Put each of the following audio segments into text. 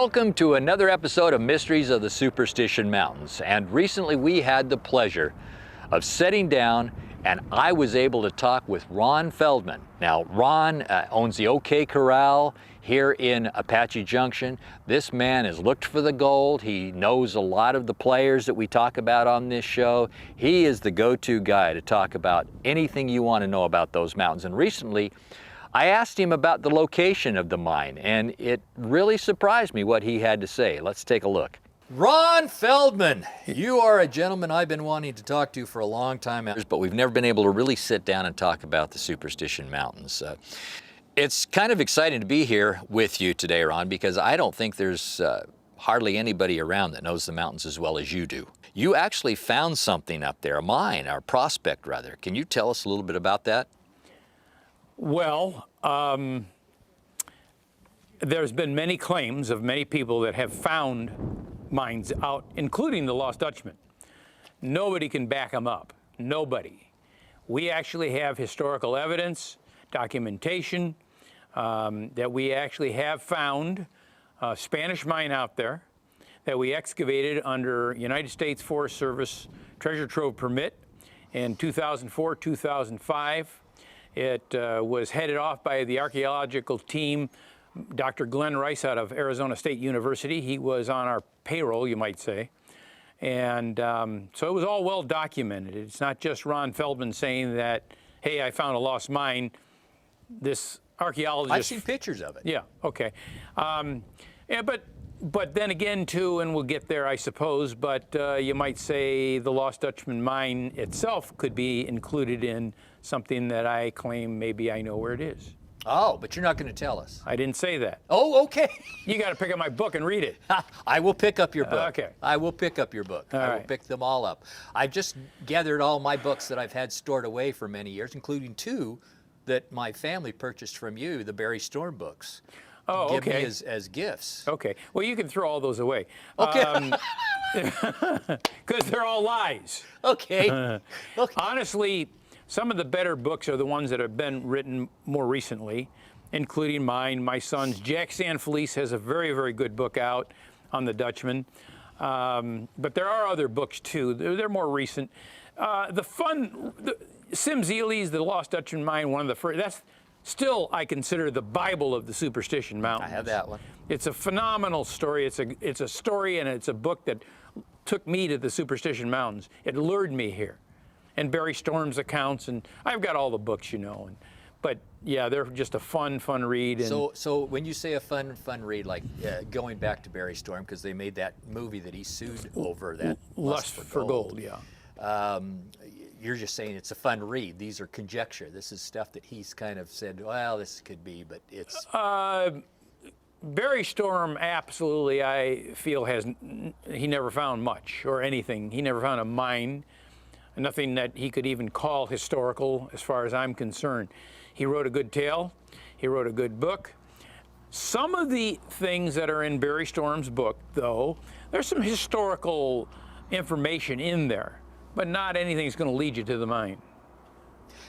Welcome to another episode of Mysteries of the Superstition Mountains. And recently we had the pleasure of sitting down and I was able to talk with Ron Feldman. Now, Ron owns the OK Corral here in Apache Junction. This man has looked for the gold. He knows a lot of the players that we talk about on this show. He is the go-to guy to talk about anything you want to know about those mountains. And recently, I asked him about the location of the mine, and it really surprised me what he had to say. Let's take a look. Ron Feldman, you are a gentleman I've been wanting to talk to for a long time, but we've never been able to really sit down and talk about the Superstition Mountains. It's kind of exciting to be here with you today, Ron, because I don't think there's hardly anybody around that knows the mountains as well as you do. You actually found something up there, a mine, or prospect rather. Can you tell us a little bit about that? Well, there's been many claims of many people that have found mines out, including the Lost Dutchman. Nobody can back them up. Nobody. We actually have historical evidence, documentation, that we actually have found a Spanish mine out there that we excavated under United States Forest Service treasure trove permit in 2004, 2005. It was headed off by the archaeological team, Dr. Glenn Rice out of Arizona State University. He was on our payroll, you might say. And so it was all well documented. It's not just Ron Feldman saying that, hey, I found a lost mine. This archaeologist... I've seen pictures of it. Yeah, okay. Yeah, but then again, too, and we'll get there, I suppose, but you might say the Lost Dutchman Mine itself could be included in something that I claim maybe I know where it is. Oh, but you're not going to tell us. I didn't say that. Oh, okay. You got to pick up my book and read it. I will pick up your book. Okay. I will pick up your book. I will pick them all up. I've just gathered all my books that I've had stored away for many years, including two that my family purchased from you, the Barry Storm books. Oh, give okay. me as gifts. Okay. Well, you can throw all those away. Okay. Because they're all lies. Okay. Okay. Honestly, some of the better books are the ones that have been written more recently, including mine, my son's. Jack Sanfelice has a very, very good book out on the Dutchman. But there are other books, too. They're more recent. Sim Zeeley's The Lost Dutchman Mine, one of the first. That's still, I consider, the Bible of the Superstition Mountains. I have that one. It's a phenomenal story. It's a story, and it's a book that took me to the Superstition Mountains. It lured me here. And Barry Storm's accounts, and I've got all the books, you know. But yeah, they're just a fun read. And so when you say a fun read, like going back to Barry Storm, because they made that movie that he sued over, that Lust for Gold. Yeah. You're just saying it's a fun read. These are conjecture. This is stuff that he's kind of said, well, this could be, but it's... Barry Storm, absolutely, I feel, he never found much or anything. He never found a mine, nothing that he could even call historical as far as I'm concerned. He wrote a good tale. He wrote a good book. Some of the things that are in Barry Storm's book, though, there's some historical information in there, but not anything that's going to lead you to the mine.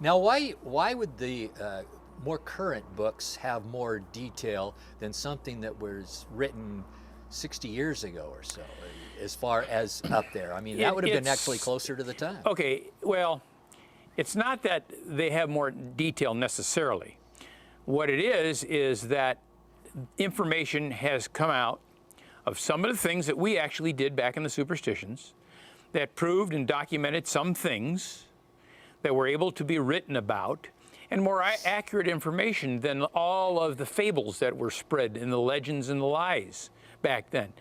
Now, why would the more current books have more detail than something that was written 60 years ago or so, as far as up there? I mean, that would have been actually closer to the time. Okay, well, it's not that they have more detail necessarily. What it is that information has come out of some of the things that we actually did back in the Superstitions that proved and documented some things that were able to be written about, and more accurate information than all of the fables that were spread in the legends and the lies back then.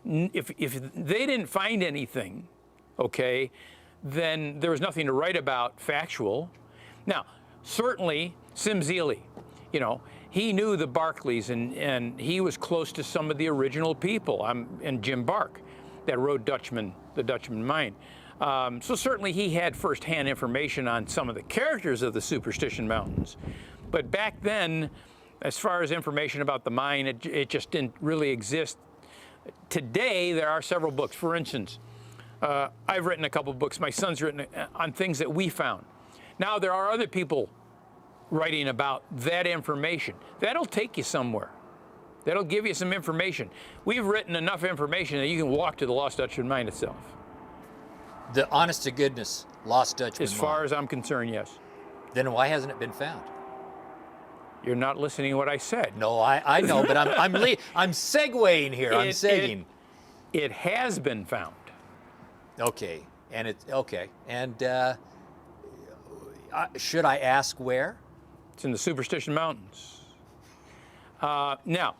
If they didn't find anything, okay, then there was nothing to write about factual. Now, certainly, Sim Zeeley, you know, he knew the Barclays, and he was close to some of the original people, and Jim Bark, that wrote the Dutchman Mine. So certainly he had firsthand information on some of the characters of the Superstition Mountains. But back then, as far as information about the mine, it just didn't really exist. Today, there are several books. For instance, I've written a couple books. My son's written on things that we found. Now there are other people writing about that information. That'll take you somewhere. That'll give you some information. We've written enough information that you can walk to the Lost Dutchman Mine itself. The honest to goodness Lost Dutchman As far as I'm concerned, yes. Then why hasn't it been found? You're not listening to what I said. No, I know, but I'm segueing here. I'm segueing. It has been found. Okay, and it's okay. And should I ask where? It's in the Superstition Mountains. Now,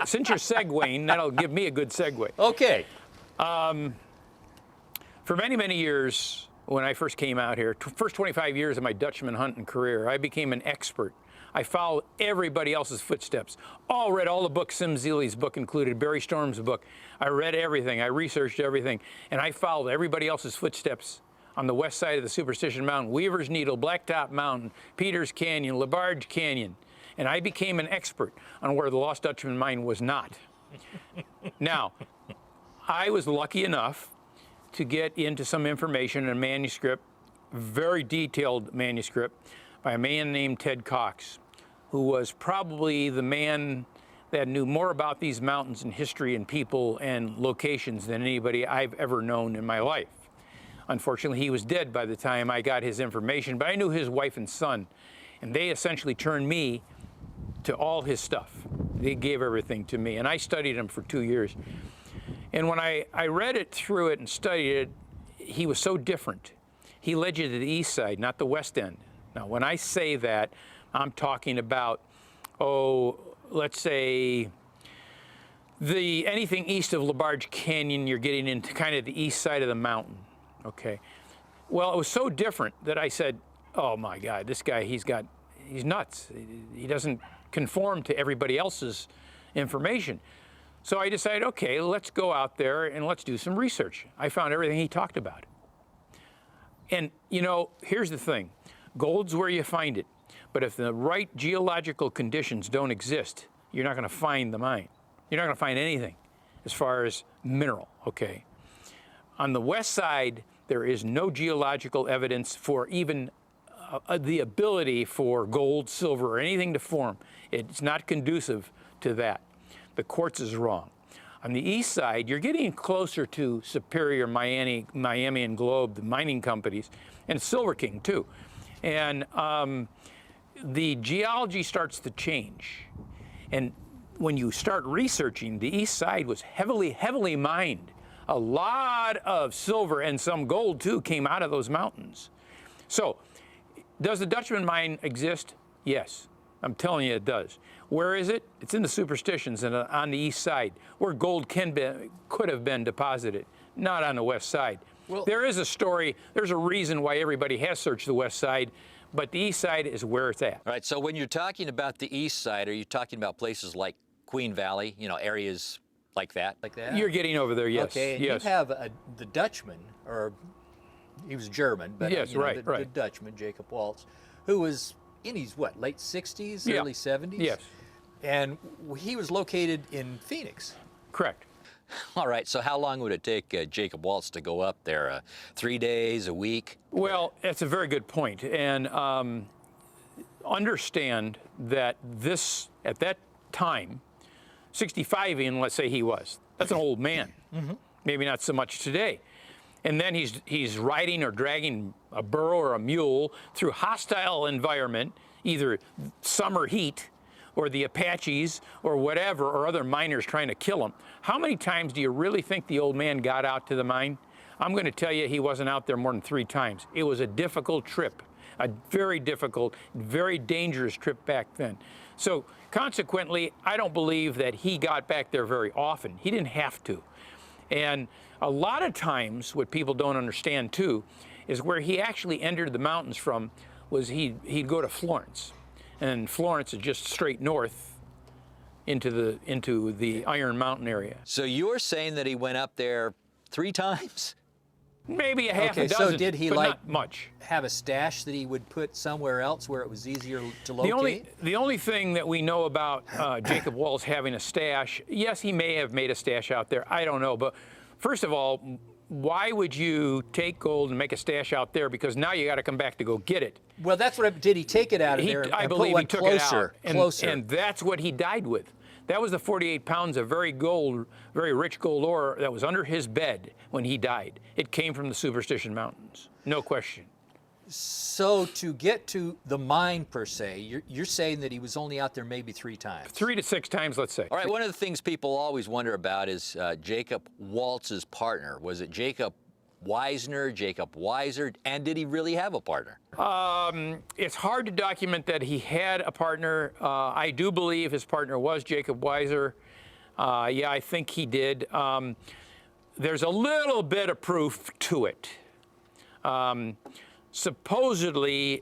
since you're segueing, that'll give me a good segue. Okay. For many, many years, when I first came out here, first 25 years of my Dutchman hunting career, I became an expert. I followed everybody else's footsteps. Read all the books, Sim Zeeley's book included, Barry Storm's book. I read everything, I researched everything, and I followed everybody else's footsteps on the west side of the Superstition Mountain, Weaver's Needle, Blacktop Mountain, Peters Canyon, LaBarge Canyon, and I became an expert on where the Lost Dutchman Mine was not. Now, I was lucky enough to get into some information in a manuscript, very detailed manuscript, by a man named Ted Cox, who was probably the man that knew more about these mountains and history and people and locations than anybody I've ever known in my life. Unfortunately, he was dead by the time I got his information, but I knew his wife and son, and they essentially turned me to all his stuff. They gave everything to me, and I studied him for 2 years. And when I read it through it and studied it, he was so different. He led you to the east side, not the west end. Now, when I say that, I'm talking about, let's say, anything east of LaBarge Canyon, you're getting into kind of the east side of the mountain, okay? Well, it was so different that I said, oh my God, this guy, he's nuts. He doesn't conform to everybody else's information. So I decided, okay, let's go out there and let's do some research. I found everything he talked about. And, you know, here's the thing. Gold's where you find it. But if the right geological conditions don't exist, you're not going to find the mine. You're not going to find anything as far as mineral, okay? On the west side, there is no geological evidence for even the ability for gold, silver, or anything to form. It's not conducive to that. The quartz is wrong. On the east side, you're getting closer to Superior, Miami and Globe, the mining companies, and Silver King too. And the geology starts to change. And when you start researching, the east side was heavily mined. A lot of silver and some gold too came out of those mountains. So, does the Dutchman Mine exist? Yes, I'm telling you it does. Where is it? It's in the Superstitions and on the east side, where gold could have been deposited, not on the west side. Well, there is a story, there's a reason why everybody has searched the west side, but the east side is where it's at. All right, so when you're talking about the east side, are you talking about places like Queen Valley, you know, areas like that? You're getting over there, yes. Okay, and yes. you have the Dutchman, or he was German, but yes, right. The Dutchman, Jacob Waltz, who was in his, late 60s, yeah. early 70s? Yes. And he was located in Phoenix. Correct. All right, so how long would it take Jacob Waltz to go up there? 3 days, a week? Well, that's a very good point. And understand that at that time, 65 in, let's say he was, that's an old man. Mm-hmm. Maybe not so much today. And then he's riding or dragging a burro or a mule through hostile environment, either summer heat or the Apaches or whatever, or other miners trying to kill him. How many times do you really think the old man got out to the mine? I'm going to tell you he wasn't out there more than 3 times. It was a difficult trip, a very difficult, very dangerous trip back then. So consequently, I don't believe that he got back there very often. He didn't have to. And a lot of times, what people don't understand too, is where he actually entered the mountains from was he'd go to Florence. And Florence is just straight north into the Iron Mountain area. So you're saying that he went up there 3 times? Maybe a half a dozen, so did he but not much. Have a stash that he would put somewhere else where it was easier to locate? The only thing that we know about Jacob Waltz having a stash, yes, he may have made a stash out there. I don't know. But first of all, why would you take gold and make a stash out there? Because now you got to come back to go get it. Well, that's what did he take it out of there? I believe he took closer, it out. closer. And that's what he died with. That was the 48 pounds of very rich gold ore that was under his bed when he died. It came from the Superstition Mountains, no question. So to get to the mine per se, you're saying that he was only out there maybe 3 times? 3 to 6 times, let's say. All right, one of the things people always wonder about is Jacob Waltz's partner. Was it Jacob Weisner, Jacob Weiser, and did he really have a partner? It's hard to document that he had a partner. I do believe his partner was Jacob Weiser. Yeah, I think he did. There's a little bit of proof to it. Supposedly,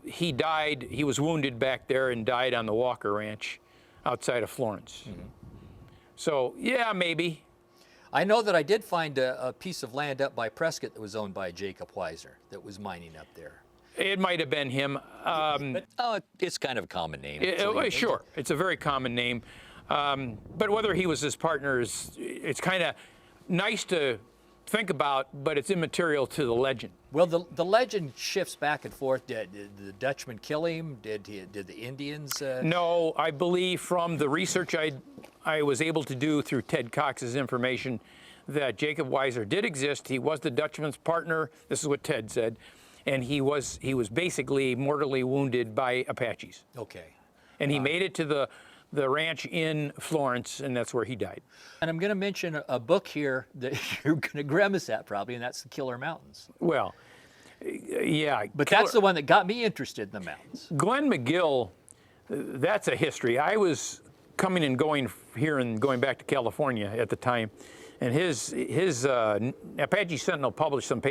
he died, he was wounded back there and died on the Walker Ranch outside of Florence. Mm-hmm. So, yeah, maybe. I know that I did find a piece of land up by Prescott that was owned by Jacob Weiser that was mining up there. It might have been him. It's kind of a common name. Sure, it's a very common name. But whether he was his partner it's kind of nice to think about, but it's immaterial to the legend. Well, the legend shifts back and forth. Did the Dutchman kill him? Did the Indians? No, I believe from the research I was able to do through Ted Cox's information that Jacob Weiser did exist. He was the Dutchman's partner. This is what Ted said, and he was basically mortally wounded by Apaches. Okay. And he made it to the ranch in Florence, and that's where he died. And I'm going to mention a book here that you're going to grimace at probably, and that's The Killer Mountains. Well, yeah. But that's the one that got me interested in the mountains. Glenn McGill, that's a history. I was coming and going here and going back to California at the time, and his Apache Sentinel published some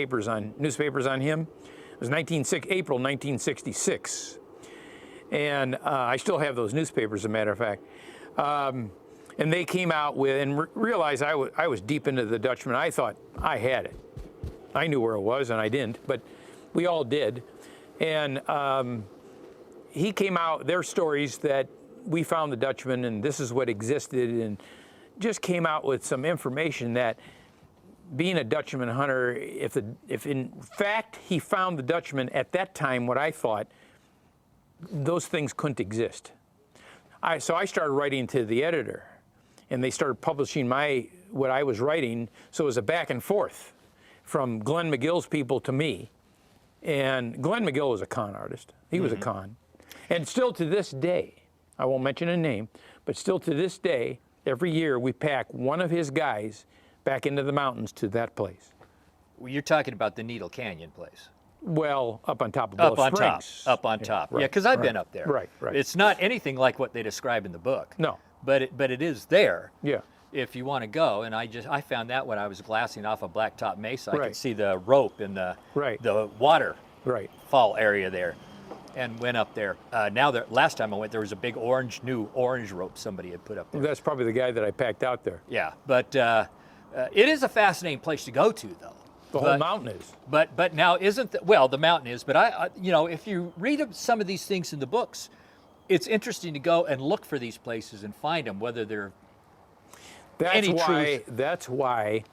newspapers on him. It was April 1966. And I still have those newspapers, as a matter of fact. And they came out with, and realized I was deep into the Dutchman. I thought I had it. I knew where it was, and I didn't, but we all did. And he came out, their stories that we found the Dutchman, and this is what existed, and just came out with some information that being a Dutchman hunter, if in fact he found the Dutchman at that time, what I thought, those things couldn't exist. So I started writing to the editor, and they started publishing what I was writing. So it was a back and forth from Glenn McGill's people to me. And Glenn McGill was a con artist. He was a con. And still to this day, I won't mention a name, but still to this day, every year we pack one of his guys back into the mountains to that place. Well, you're talking about the Needle Canyon place. Well, up on top of Willow Springs. Up on top. Yeah, because I've been up there. Right. It's not anything like what they describe in the book. No. But it is there. Yeah. If you want to go, and I found that when I was glassing off a Blacktop Mesa, I Right. could see the rope in the water fall area there, and went up there. Last time I went, there was a big new orange rope somebody had put up there. That's probably the guy that I packed out there. Yeah, but it is a fascinating place to go to, though. The whole mountain is. But now the mountain is. But I if you read some of these things in the books, it's interesting to go and look for these places and find them, whether they're truth. That's why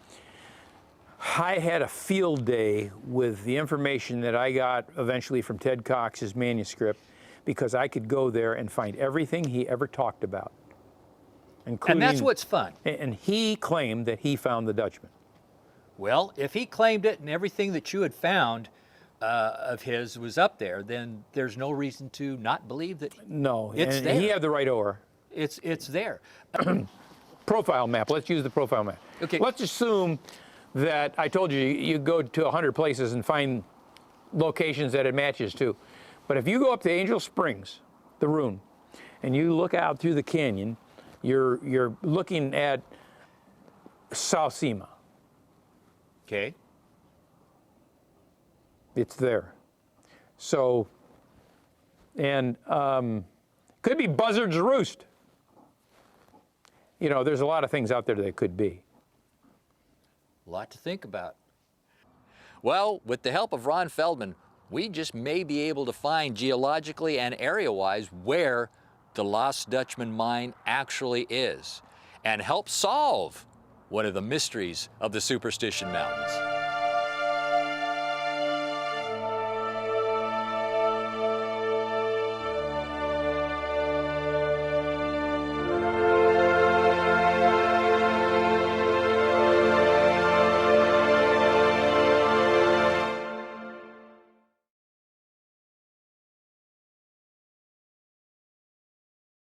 I had a field day with the information that I got eventually from Ted Cox's manuscript, because I could go there and find everything he ever talked about. And that's what's fun. And he claimed that he found the Dutchman. Well, if he claimed it and everything that you had found of his was up there, then there's no reason to not believe that. No, it's there. He had the right ore. It's there. Profile map. Let's use the profile map. Okay. Let's assume that I told you you go to 100 places and find locations that it matches to. But if you go up to Angel Springs, the Rune, and you look out through the canyon, you're looking at South Sema. Okay. It's there. So, and could be Buzzard's Roost. There's a lot of things out there that could be. A lot to think about. Well, with the help of Ron Feldman, we just may be able to find geologically and area-wise where the Lost Dutchman Mine actually is, and help solve one of the mysteries of the Superstition Mountains.